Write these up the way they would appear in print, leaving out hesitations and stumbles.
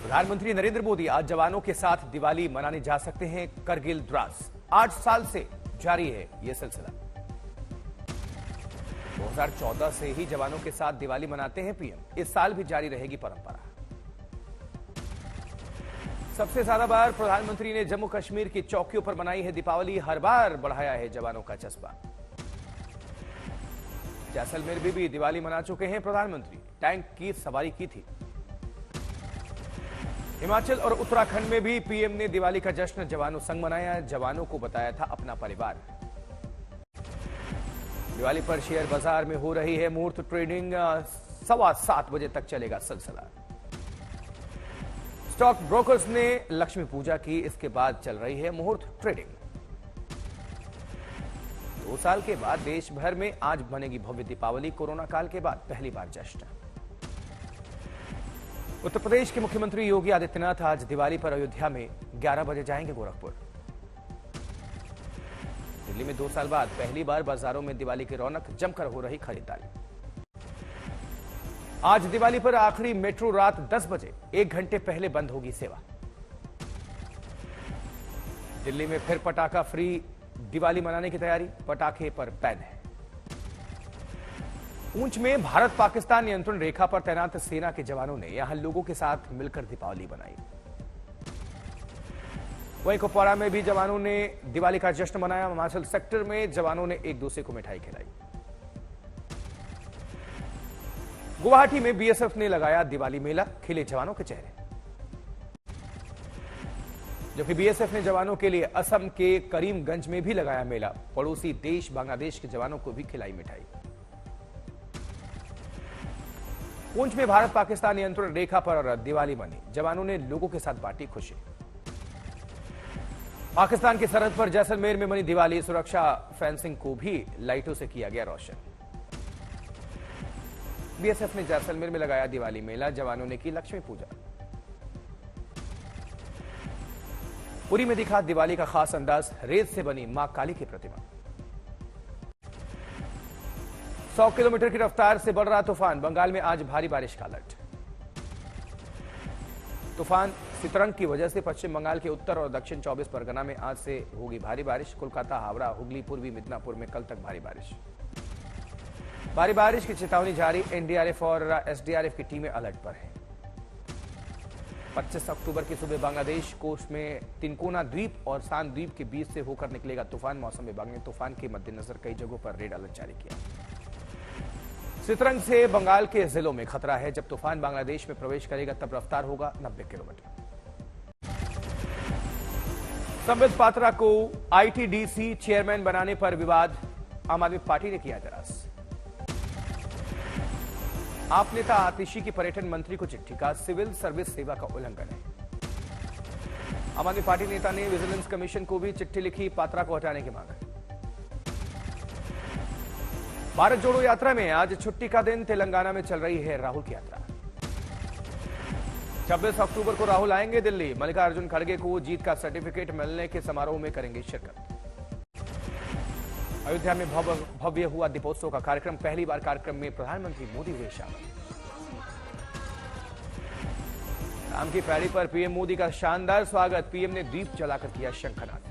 प्रधानमंत्री नरेंद्र मोदी आज जवानों के साथ दिवाली मनाने जा सकते हैं करगिल द्रास। 8 साल से जारी है यह सिलसिला। 2014 से ही जवानों के साथ दिवाली मनाते हैं पीएम। इस साल भी जारी रहेगी परंपरा। सबसे ज्यादा बार प्रधानमंत्री ने जम्मू कश्मीर की चौकियों पर मनाई है दीपावली। हर बार बढ़ाया है जवानों का जज्बा। जैसलमेर में भी दिवाली मना चुके हैं प्रधानमंत्री। टैंक की सवारी की थी। हिमाचल और उत्तराखंड में भी पीएम ने दिवाली का जश्न जवानों संग मनाया। जवानों को बताया था अपना परिवार। दिवाली पर शेयर बाजार में हो रही है मुहूर्त ट्रेडिंग। 7:15 बजे तक चलेगा सिलसिला। स्टॉक ब्रोकर्स ने लक्ष्मी पूजा की, इसके बाद चल रही है मुहूर्त ट्रेडिंग। 2 साल के बाद देश भर में आज बनेगी भव्य दीपावली। कोरोना काल के बाद पहली बार जश्न। उत्तर प्रदेश के मुख्यमंत्री योगी आदित्यनाथ आज दिवाली पर अयोध्या में 11 बजे जाएंगे गोरखपुर। दिल्ली में 2 साल बाद पहली बार बाजारों में दिवाली की रौनक, जमकर हो रही खरीदारी। आज दिवाली पर आखिरी मेट्रो रात 10 बजे 1 घंटे पहले बंद होगी सेवा। दिल्ली में फिर पटाखा फ्री दिवाली मनाने की तैयारी। पटाखे पर बैन है। पूंछ में भारत पाकिस्तान नियंत्रण रेखा पर तैनात सेना के जवानों ने यहां लोगों के साथ मिलकर दीपावली मनाई। वहीं कुपवाड़ा में भी जवानों ने दिवाली का जश्न मनाया। हिमाचल सेक्टर में जवानों ने एक दूसरे को मिठाई खिलाई। गुवाहाटी में बीएसएफ ने लगाया दिवाली मेला। खिले जवानों के चेहरे। जबकि बीएसएफ ने जवानों के लिए असम के करीमगंज में भी लगाया मेला। पड़ोसी देश बांग्लादेश के जवानों को भी खिलाई मिठाई। पूंछ में भारत पाकिस्तान नियंत्रण रेखा पर दिवाली मनी। जवानों ने लोगों के साथ बांटी खुशी। पाकिस्तान की सरहद पर जैसलमेर में मनी दिवाली। सुरक्षा फेंसिंग को भी लाइटों से किया गया रोशन। बीएसएफ ने जैसलमेर में लगाया दिवाली मेला। जवानों ने की लक्ष्मी पूजा। पुरी में दिखा दिवाली का खास अंदाज। रेत से बनी मां काली की प्रतिमा। 100 किलोमीटर की रफ्तार से बढ़ रहा तूफान। बंगाल में आज भारी बारिश का अलर्ट। तूफान सितरंग की वजह से पश्चिम बंगाल के उत्तर और दक्षिण 24 परगना में आज से होगी भारी बारिश। कोलकाता, हावड़ा, हुगली, पूर्वी मिदनापुर में कल तक भारी बारिश। भारी बारिश की चेतावनी जारी। एनडीआरएफ और एसडीआरएफ की टीमें अलर्ट पर हैं। 25 अक्टूबर की सुबह बांग्लादेश कोस्ट में तिनकोना द्वीप और सान द्वीप के बीच से होकर निकलेगा तूफान। मौसम विभाग ने तूफान के मद्देनजर कई जगहों पर रेड अलर्ट जारी किया। सितरंग से बंगाल के जिलों में खतरा है। जब तूफान बांग्लादेश में प्रवेश करेगा तब रफ्तार होगा 90 किलोमीटर। संबित पात्रा को आईटीडीसी चेयरमैन बनाने पर विवाद। आम आदमी पार्टी ने किया एतराज। आप नेता आतिशी की पर्यटन मंत्री को चिट्ठी का सिविल सर्विस सेवा का उल्लंघन है। आम आदमी पार्टी नेता ने विजिलेंस कमीशन को भी चिट्ठी लिखी। पात्रा को हटाने की मांग। भारत जोड़ो यात्रा में आज छुट्टी का दिन। तेलंगाना में चल रही है राहुल की यात्रा। 26 अक्टूबर को राहुल आएंगे दिल्ली। मल्लिकार्जुन खड़गे को जीत का सर्टिफिकेट मिलने के समारोह में करेंगे शिरकत। अयोध्या में भव्य हुआ दीपोत्सव का कार्यक्रम। पहली बार कार्यक्रम में प्रधानमंत्री मोदी हुए शामिल। राम की पैड़ी पर पीएम मोदी का शानदार स्वागत। पीएम ने दीप जलाकर किया शंखनाद।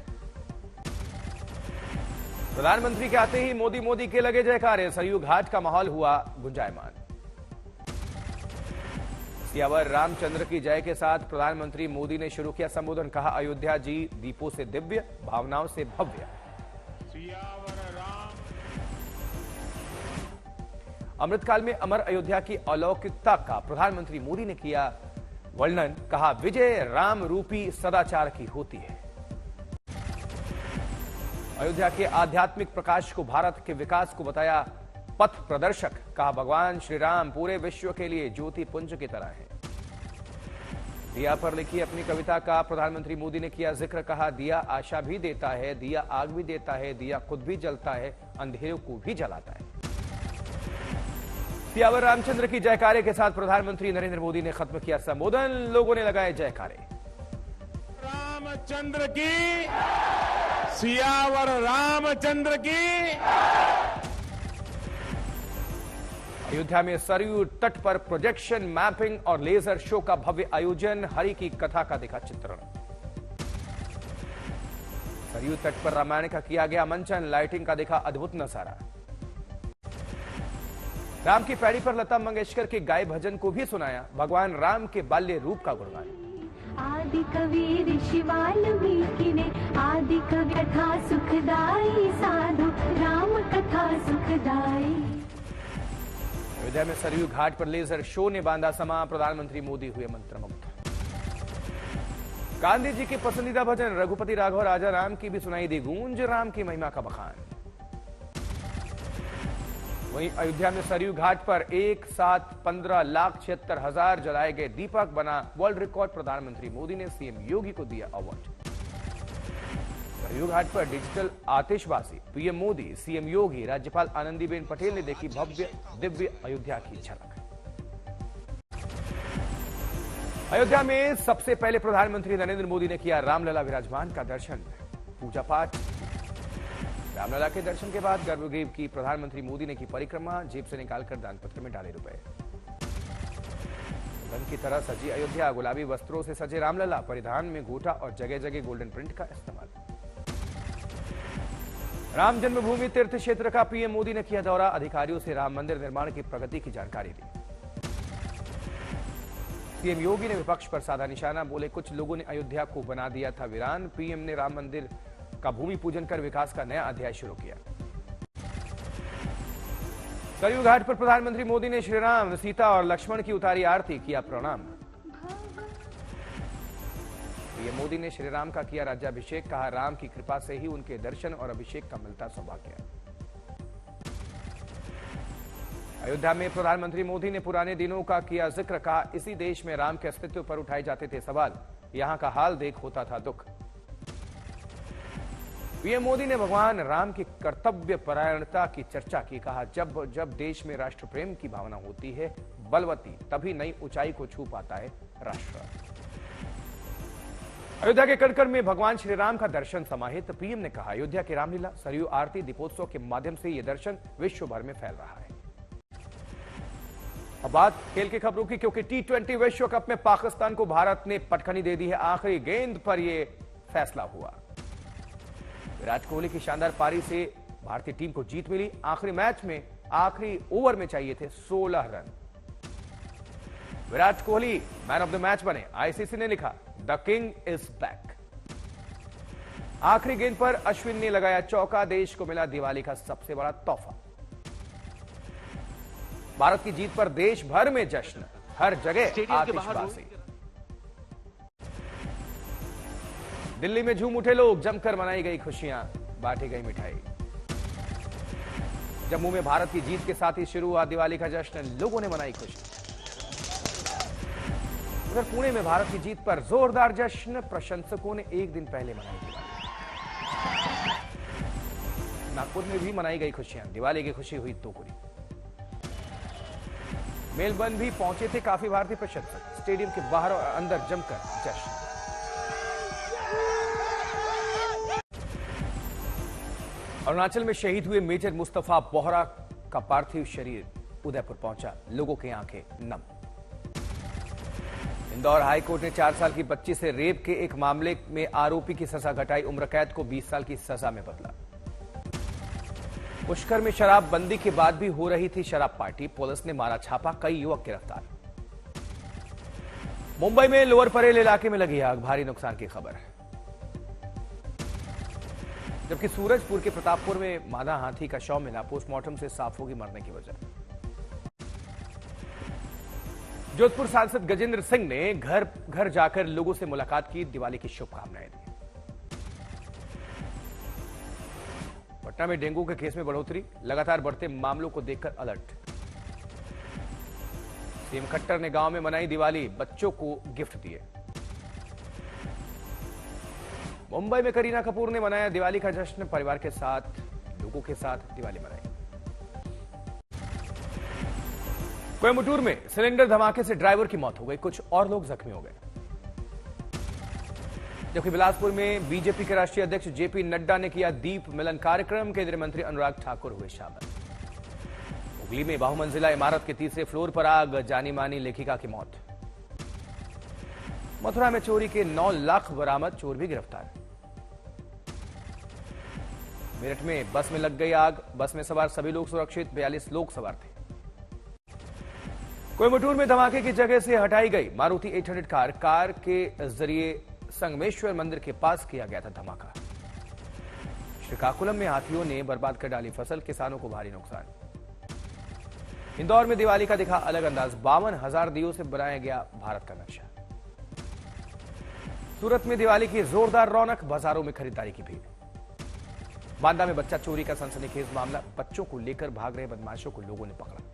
प्रधानमंत्री के आते ही मोदी मोदी के लगे जयकारे। सरयू घाट का माहौल हुआ गुंजायमान। सियावर रामचंद्र की जय के साथ प्रधानमंत्री मोदी ने शुरू किया संबोधन। कहा, अयोध्या जी दीपों से दिव्य, भावनाओं से भव्य। अमृतकाल में अमर अयोध्या की अलौकिकता का प्रधानमंत्री मोदी ने किया वर्णन। कहा, विजय राम रूपी सदाचार की होती है। अयोध्या के आध्यात्मिक प्रकाश को, भारत के विकास को बताया पथ प्रदर्शक। कहा, भगवान श्री राम पूरे विश्व के लिए ज्योति पुंज की तरह है। दिया पर लिखी अपनी कविता का प्रधानमंत्री मोदी ने किया जिक्र। कहा, दिया आशा भी देता है, दिया आग भी देता है, दिया खुद भी जलता है, अंधेरों को भी जलाता है। सियावर रामचंद्र की जयकारे के साथ प्रधानमंत्री नरेंद्र मोदी ने खत्म किया संबोधन। लोगों ने लगाए जयकारे। रामचंद्र की, सियावर रामचंद्र की। अयोध्या में सरयू तट पर प्रोजेक्शन, मैपिंग और लेजर शो का भव्य आयोजन, हरि की कथा का दिखा चित्रण। सरयू तट पर रामायण का किया गया मंचन, लाइटिंग का दिखा अद्भुत नजारा। राम की पैड़ी पर लता मंगेशकर के गाय भजन को भी सुनाया, भगवान राम के बाल्य रूप का गुणगान। आदि कवि ऋषि वाल्मीकि ने आदि कवि कथा सुखदाई, साधु राम कथा सुखदाई। अयोध्या में सरयू घाट पर लेजर शो ने बांधा समा, प्रधानमंत्री मोदी हुए मंत्रमुग्ध। गांधी जी के पसंदीदा भजन रघुपति राघव राजा राम की भी सुनाई दी गूंज, राम की महिमा का बखान। वहीं अयोध्या में सरयू घाट पर एक साथ 15,76,000 जलाए गए दीपक, बना वर्ल्ड रिकॉर्ड, प्रधानमंत्री मोदी ने सीएम योगी को दिया अवार्ड। सरयू घाट पर डिजिटल आतिशबाजी, पीएम मोदी, सीएम योगी, राज्यपाल आनंदीबेन पटेल ने देखी भव्य दिव्य अयोध्या की झलक। अयोध्या में सबसे पहले प्रधानमंत्री नरेंद्र मोदी ने किया रामलला विराजमान का दर्शन, पूजा पाठ। रामलला के दर्शन के बाद गर्भगृह की प्रधानमंत्री मोदी ने की परिक्रमा, जेब से निकालकर दानपत्र में डाले रुपए। रंग की तरह सजी अयोध्या, गुलाबी वस्त्रों से सजे रामलला, परिधान में गोटा और जगह जगह गोल्डन प्रिंट का इस्तेमाल। राम जन्मभूमि तीर्थ क्षेत्र का पीएम मोदी ने किया दौरा, अधिकारियों से राम मंदिर निर्माण की प्रगति की जानकारी दी। सीएम योगी ने विपक्ष पर साधा निशाना, बोले कुछ लोगों ने अयोध्या को बना दिया था वीरान, पीएम ने राम मंदिर का भूमि पूजन कर विकास का नया अध्याय शुरू किया। सरयू घाट पर प्रधानमंत्री मोदी ने श्री राम, सीता और लक्ष्मण की उतारी आरती, किया प्रणाम। पीएम मोदी ने श्री राम का किया राज्याभिषेक, कहा राम की कृपा से ही उनके दर्शन और अभिषेक का मिलता सौभाग्य। अयोध्या में प्रधानमंत्री मोदी ने पुराने दिनों का किया जिक्र, कहा इसी देश में राम के अस्तित्व पर उठाए जाते थे सवाल, यहां का हाल देख होता था दुख। पीएम मोदी ने भगवान राम की कर्तव्य परायणता की चर्चा की, कहा जब जब देश में राष्ट्र प्रेम की भावना होती है बलवती, तभी नई ऊंचाई को छू पाता है राष्ट्र। अयोध्या के कणकण में भगवान श्री राम का दर्शन समाहित, पीएम ने कहा अयोध्या की रामलीला, सरयू आरती, दीपोत्सव के माध्यम से यह दर्शन विश्व भर में फैल रहा है। अब बात खेल की खबरों की, क्योंकि T20 विश्व कप में पाकिस्तान को भारत ने पटखनी दे दी है, आखिरी गेंद पर यह फैसला हुआ। विराट कोहली की शानदार पारी से भारतीय टीम को जीत मिली, आखिरी मैच में आखिरी ओवर में चाहिए थे 16 run. Virat Kohli man of the match बने, आईसीसी ने लिखा द किंग इज बैक। आखिरी गेंद पर अश्विन ने लगाया चौका, देश को मिला दिवाली का सबसे बड़ा तोहफा। भारत की जीत पर देश भर में जश्न, हर जगह आतिशबाजी। दिल्ली में झूम उठे लोग, जमकर मनाई गई खुशियां, बांटी गई मिठाई। जम्मू में भारत की जीत के साथ ही शुरू हुआ दिवाली का जश्न, लोगों ने मनाई खुशी। उधर पुणे में भारत की जीत पर जोरदार जश्न, प्रशंसकों ने एक दिन पहले मनाई दिवाली। नागपुर में भी मनाई गई खुशियां, दिवाली की खुशी हुई दोगुनी। मेलबर्न भी पहुंचे थे काफी भारतीय प्रशंसक, स्टेडियम के बाहर और अंदर जमकर जश्न। अरुणाचल में शहीद हुए मेजर मुस्तफा बोहरा का पार्थिव शरीर उदयपुर पहुंचा, लोगों की आंखें नम। इंदौर हाईकोर्ट ने 4 साल की बच्ची से रेप के एक मामले में आरोपी की सजा घटाई, उम्र कैद को 20 साल की सजा में बदला। पुष्कर में शराबबंदी के बाद भी हो रही थी शराब पार्टी, पुलिस ने मारा छापा, कई युवक गिरफ्तार। मुंबई में लोअर परेल इलाके में लगी आग, भारी नुकसान की खबर। जबकि सूरजपुर के प्रतापपुर में मादा हाथी का शव मिला, पोस्टमार्टम से साफ होगी मरने की वजह। जोधपुर सांसद गजेंद्र सिंह ने घर घर जाकर लोगों से मुलाकात की, दिवाली की शुभकामनाएं दी। पटना में डेंगू के केस में बढ़ोतरी, लगातार बढ़ते मामलों को देखकर अलर्ट। सीएम खट्टर ने गांव में मनाई दिवाली, बच्चों को गिफ्ट दिए। मुंबई में करीना कपूर ने मनाया दिवाली का जश्न, परिवार के साथ, लोगों के साथ दिवाली मनाई। कोयम्बटूर में सिलेंडर धमाके से ड्राइवर की मौत हो गई, कुछ और लोग जख्मी हो गए। जबकि बिलासपुर में बीजेपी के राष्ट्रीय अध्यक्ष जेपी नड्डा ने किया दीप मिलन कार्यक्रम, केंद्रीय मंत्री अनुराग ठाकुर हुए शामिल। हुगली में बहुमंजिला इमारत के तीसरे फ्लोर पर आग, जानी मानी लेखिका की मौत। मथुरा में चोरी के 9 लाख बरामद, चोर भी गिरफ्तार। मेरठ में बस में लग गई आग, बस में सवार सभी लोग सुरक्षित, 42 लोग सवार थे। कोयम्बटूर में धमाके की जगह से हटाई गई मारुति 800 कार के जरिए संगमेश्वर मंदिर के पास किया गया था धमाका। श्रीकाकुलम में हाथियों ने बर्बाद कर डाली फसल, किसानों को भारी नुकसान। इंदौर में दिवाली का दिखा अलग अंदाज, 52,000 दियों से बनाया गया भारत का नक्शा। सूरत में दिवाली की जोरदार रौनक, बाजारों में खरीदारी की भीड़। बांदा में बच्चा चोरी का सनसनीखेज मामला, बच्चों को लेकर भाग रहे बदमाशों को लोगों ने पकड़ा।